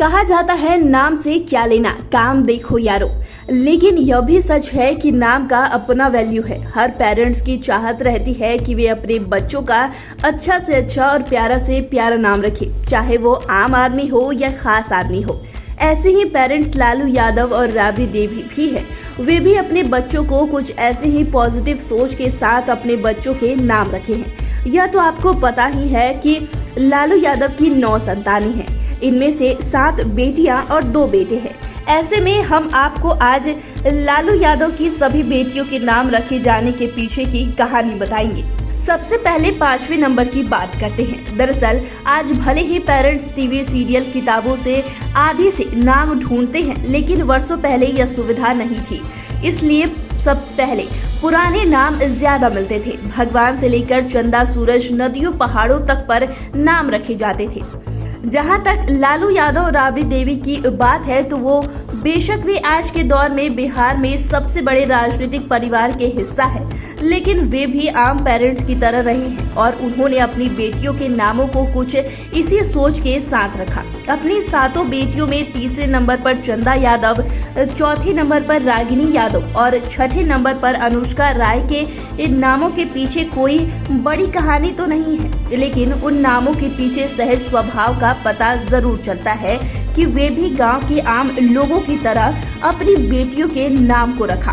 कहा जाता है नाम से क्या लेना, काम देखो यारो। लेकिन यह भी सच है कि नाम का अपना वैल्यू है। हर पेरेंट्स की चाहत रहती है कि वे अपने बच्चों का अच्छा से अच्छा और प्यारा से प्यारा नाम रखें, चाहे वो आम आदमी हो या खास आदमी हो। ऐसे ही पेरेंट्स लालू यादव और राबड़ी देवी भी है। वे भी अपने बच्चों को कुछ ऐसे ही पॉजिटिव सोच के साथ अपने बच्चों के नाम रखे हैं। यह तो आपको पता ही है कि लालू यादव की 9 संतानें हैं। इनमें से 7 बेटियां और 2 बेटे हैं। ऐसे में हम आपको आज लालू यादव की सभी बेटियों के नाम रखे जाने के पीछे की कहानी बताएंगे। सबसे पहले 5वें नंबर की बात करते हैं। दरअसल आज भले ही पेरेंट्स टीवी सीरियल किताबों से आदि से नाम ढूंढते हैं, लेकिन वर्षों पहले यह सुविधा नहीं थी। इसलिए सब पहले पुराने नाम ज्यादा मिलते थे। भगवान से लेकर चंदा सूरज नदियों पहाड़ों तक पर नाम रखे जाते थे। जहां तक लालू यादव और राबड़ी देवी की बात है तो वो बेशक वे आज के दौर में बिहार में सबसे बड़े राजनीतिक परिवार के हिस्सा है, लेकिन वे भी आम पेरेंट्स की तरह रहे हैं और उन्होंने अपनी बेटियों के नामों को कुछ इसी सोच के साथ रखा। अपनी 7 बेटियों में 3रे नंबर पर चंदा यादव, 4थे नंबर पर रागिनी यादव और 6ठे नंबर पर अनुष्का राय के इन नामों के पीछे कोई बड़ी कहानी तो नहीं है, लेकिन उन नामों के पीछे सहज स्वभाव का पता जरूर चलता है कि वे भी गांव के आम लोगों की तरह अपनी बेटियों के नाम को रखा।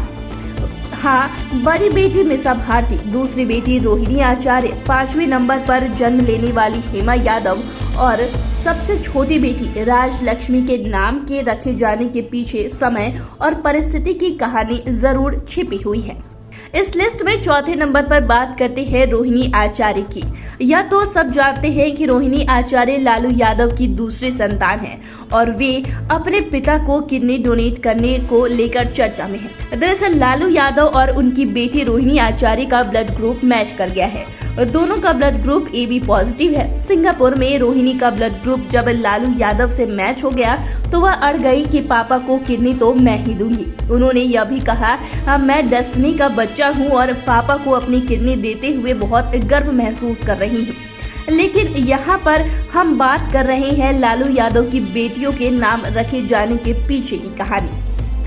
हाँ, बड़ी बेटी मिसा भारती, दूसरी बेटी रोहिणी आचार्य, 5वें नंबर पर जन्म लेने वाली हेमा यादव और सबसे छोटी बेटी राजलक्ष्मी के नाम के रखे जाने के पीछे समय और परिस्थिति की कहानी जरूर छिपी हुई है। इस लिस्ट में 4थे नंबर पर बात करते हैं रोहिणी आचार्य की। यह तो सब जानते हैं कि रोहिणी आचार्य लालू यादव की दूसरी संतान है और वे अपने पिता को किडनी डोनेट करने को लेकर चर्चा में है। दरअसल लालू यादव और उनकी बेटी रोहिणी आचार्य का ब्लड ग्रुप मैच कर गया है और दोनों का ब्लड ग्रुप AB पॉजिटिव है। सिंगापुर में रोहिणी का ब्लड ग्रुप जब लालू यादव से मैच हो गया तो वह अड़ गई कि पापा को किडनी तो मैं ही दूंगी। उन्होंने यह भी कहा, मैं डेस्टिनी का बच्चा हूं और पापा को अपनी किडनी देते हुए बहुत गर्व महसूस कर रही हूं। लेकिन यहाँ पर हम बात कर रहे हैं लालू यादव की बेटियों के नाम रखे जाने के पीछे की कहानी।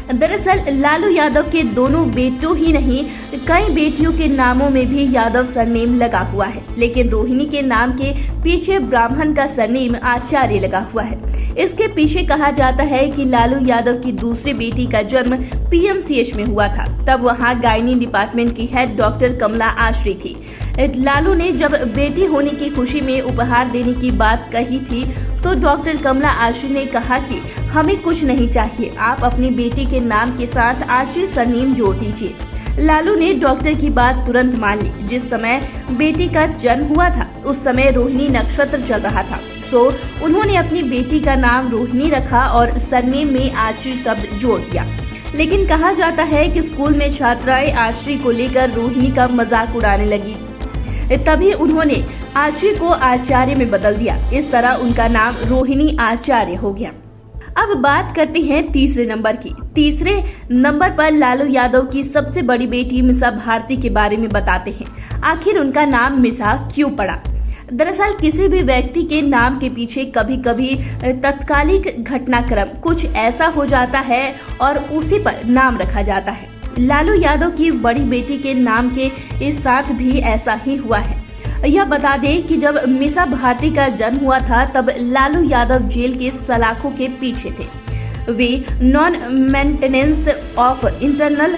दरअसल लालू यादव के दोनों बेटों ही नहीं, कई बेटियों के नामों में भी यादव सरनेम लगा हुआ है, लेकिन रोहिणी के नाम के पीछे ब्राह्मण का सरनेम आचार्य लगा हुआ है। इसके पीछे कहा जाता है कि लालू यादव की दूसरी बेटी का जन्म PMCH में हुआ था। तब वहां गायनी डिपार्टमेंट की हेड डॉक्टर कमला आश्री थी। लालू ने जब बेटी होने की खुशी में उपहार देने की बात कही थी तो डॉक्टर कमला आश्री ने कहा कि हमें कुछ नहीं चाहिए, आप अपनी बेटी के नाम के साथ आश्री सरनेम जोड़ दीजिए। लालू ने डॉक्टर की बात तुरंत मान ली। जिस समय बेटी का जन्म हुआ था उस समय रोहिणी नक्षत्र चल रहा था, सो उन्होंने अपनी बेटी का नाम रोहिणी रखा और सरनेम में आश्री शब्द जोड़ दिया। लेकिन कहा जाता है कि स्कूल में छात्राएं आश्री को लेकर रोहिणी का मजाक उड़ाने लगी, तभी उन्होंने आश्री को आचार्य में बदल दिया। इस तरह उनका नाम रोहिणी आचार्य हो गया। अब बात करते हैं 3रे नंबर की। 3रे नंबर पर लालू यादव की सबसे बड़ी बेटी मिसा भारती के बारे में बताते हैं। आखिर उनका नाम मिसा क्यों पड़ा? दरअसल किसी भी व्यक्ति के नाम के पीछे कभी कभी तत्कालिक घटनाक्रम कुछ ऐसा हो जाता है और उसी पर नाम रखा जाता है। लालू यादव की बड़ी बेटी के नाम के साथ भी ऐसा ही हुआ है। यह बता दें कि जब मिसा भारती का जन्म हुआ था तब लालू यादव जेल के सलाखों के पीछे थे। वे non maintenance of internal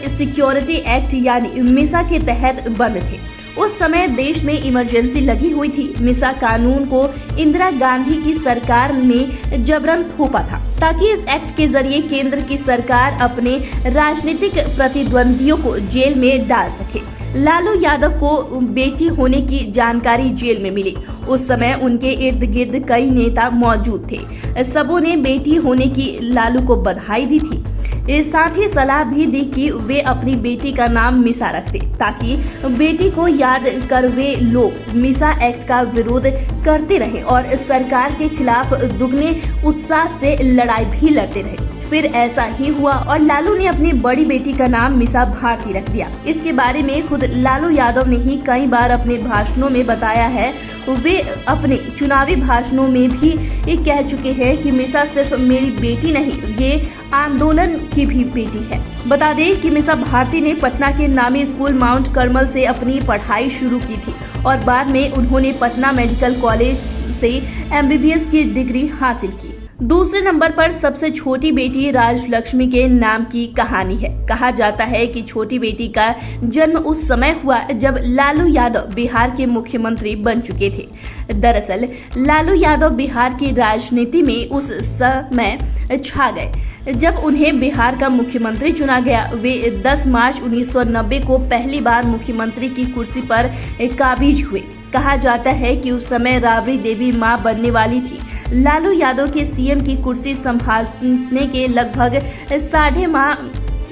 security act यानी मिसा के तहत बंद थे। उस समय देश में इमरजेंसी लगी हुई थी। मिसा कानून को इंदिरा गांधी की सरकार ने जबरन थोपा था ताकि इस एक्ट के जरिए केंद्र की सरकार अपने राजनीतिक प्रतिद्वंदियों को जेल में डाल सके। लालू यादव को बेटी होने की जानकारी जेल में मिली। उस समय उनके इर्द गिर्द कई नेता मौजूद थे। सबों ने बेटी होने की लालू को बधाई दी थी। साथ ही सलाह भी दी कि वे अपनी बेटी का नाम मिसा रखते ताकि बेटी को याद कर वे लोग मिसा एक्ट का विरोध करते रहे और सरकार के खिलाफ दुगने उत्साह से लड़ाई भी लड़ते रहे। फिर ऐसा ही हुआ और लालू ने अपनी बड़ी बेटी का नाम मीसा भारती रख दिया। इसके बारे में खुद लालू यादव ने ही कई बार अपने भाषणों में बताया है। वे अपने चुनावी भाषणों में भी ये कह चुके हैं कि मीसा सिर्फ मेरी बेटी नहीं, ये आंदोलन की भी बेटी है। बता दें कि मीसा भारती ने पटना के नामी स्कूल माउंट करमल से अपनी पढ़ाई शुरू की थी और बाद में उन्होंने पटना मेडिकल कॉलेज से MBBS की डिग्री हासिल की। दूसरे नंबर पर सबसे छोटी बेटी राजलक्ष्मी के नाम की कहानी है। कहा जाता है कि छोटी बेटी का जन्म उस समय हुआ जब लालू यादव बिहार के मुख्यमंत्री बन चुके थे। दरअसल लालू यादव बिहार की राजनीति में उस समय छा गए जब उन्हें बिहार का मुख्यमंत्री चुना गया। वे 10 मार्च 1990 को पहली बार मुख्यमंत्री की कुर्सी पर काबिज हुए। कहा जाता है कि उस समय राबड़ी देवी मां बनने वाली थी। लालू यादव के CM की कुर्सी संभालने के लगभग 1.5 माह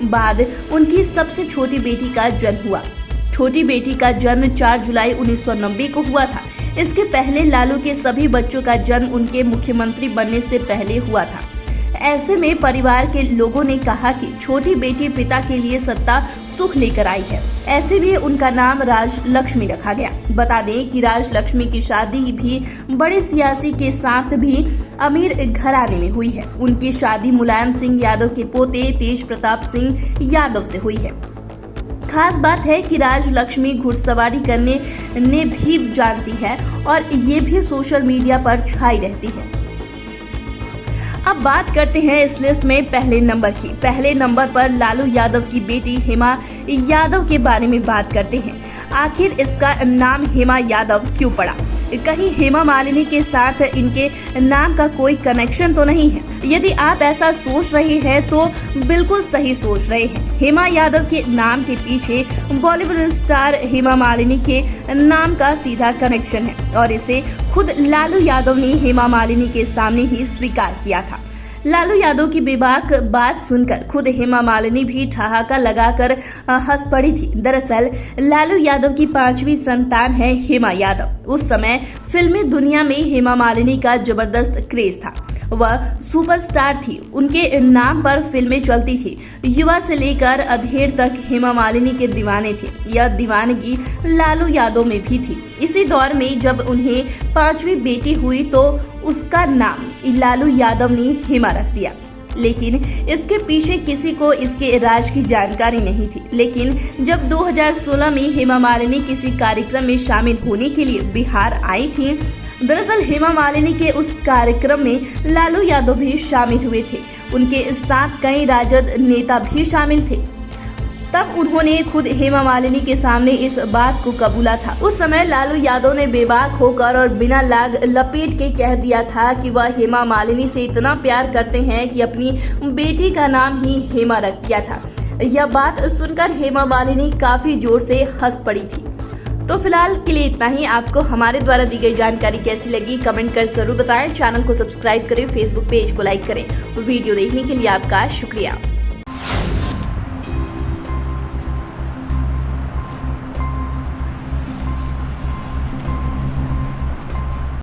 बाद उनकी सबसे छोटी बेटी का जन्म हुआ। छोटी बेटी का जन्म 4 जुलाई 1990 को हुआ था। इसके पहले लालू के सभी बच्चों का जन्म उनके मुख्यमंत्री बनने से पहले हुआ था। ऐसे में परिवार के लोगों ने कहा कि छोटी बेटी पिता के लिए सत्ता सुख लेकर आई है। ऐसे में उनका नाम राजलक्ष्मी रखा गया। बता दें कि राजलक्ष्मी की शादी भी बड़े सियासी के साथ भी अमीर घराने में हुई है। उनकी शादी मुलायम सिंह यादव के पोते तेज प्रताप सिंह यादव से हुई है। खास बात है कि राजलक्ष्मी घुड़सवारी करने ने भी जानती है और ये भी सोशल मीडिया पर छाई रहती है। अब बात करते हैं इस लिस्ट में पहले नंबर की। पहले नंबर पर लालू यादव की बेटी हेमा यादव के बारे में बात करते हैं। आखिर इसका नाम हेमा यादव क्यों पड़ा? कहीं हेमा मालिनी के साथ इनके नाम का कोई कनेक्शन तो नहीं है? यदि आप ऐसा सोच रहे हैं तो बिल्कुल सही सोच रहे हैं। हेमा यादव के नाम के पीछे बॉलीवुड स्टार हेमा मालिनी के नाम का सीधा कनेक्शन है और इसे खुद लालू यादव ने हेमा मालिनी के सामने ही स्वीकार किया था। लालू यादव की बेबाक बात सुनकर खुद हेमा मालिनी भी ठहाका लगाकर हंस पड़ी थी। दरअसल लालू यादव की 5वीं संतान है हेमा यादव। उस समय फिल्मी दुनिया में हेमा मालिनी का जबरदस्त क्रेज था। वह सुपरस्टार थी। उनके नाम पर फिल्में चलती थी। युवा से लेकर अधेड़ तक हेमा मालिनी के दीवाने थे। यह दीवानगी लालू यादव में भी थी। इसी दौर में जब उन्हें 5वीं बेटी हुई तो उसका नाम लालू यादव ने हेमा रख दिया। लेकिन इसके पीछे किसी को इसके राज की जानकारी नहीं थी। लेकिन जब 2016 में हेमा मालिनी किसी कार्यक्रम में शामिल होने के लिए बिहार आई थी, दरअसल हेमा मालिनी के उस कार्यक्रम में लालू यादव भी शामिल हुए थे। उनके साथ कई राजद नेता भी शामिल थे। तब उन्होंने खुद हेमा मालिनी के सामने इस बात को कबूला था। उस समय लालू यादव ने बेबाक होकर और बिना लाग लपेट के कह दिया था कि वह हेमा मालिनी से इतना प्यार करते हैं कि अपनी बेटी का नाम ही हेमा रख दिया था। यह बात सुनकर हेमा मालिनी काफी जोर से हंस पड़ी थी। तो फिलहाल के लिए इतना ही। आपको हमारे द्वारा दी गई जानकारी कैसी लगी कमेंट कर जरूर बताएं। चैनल को सब्सक्राइब करें, फेसबुक पेज को लाइक करें। वीडियो देखने के लिए आपका शुक्रिया।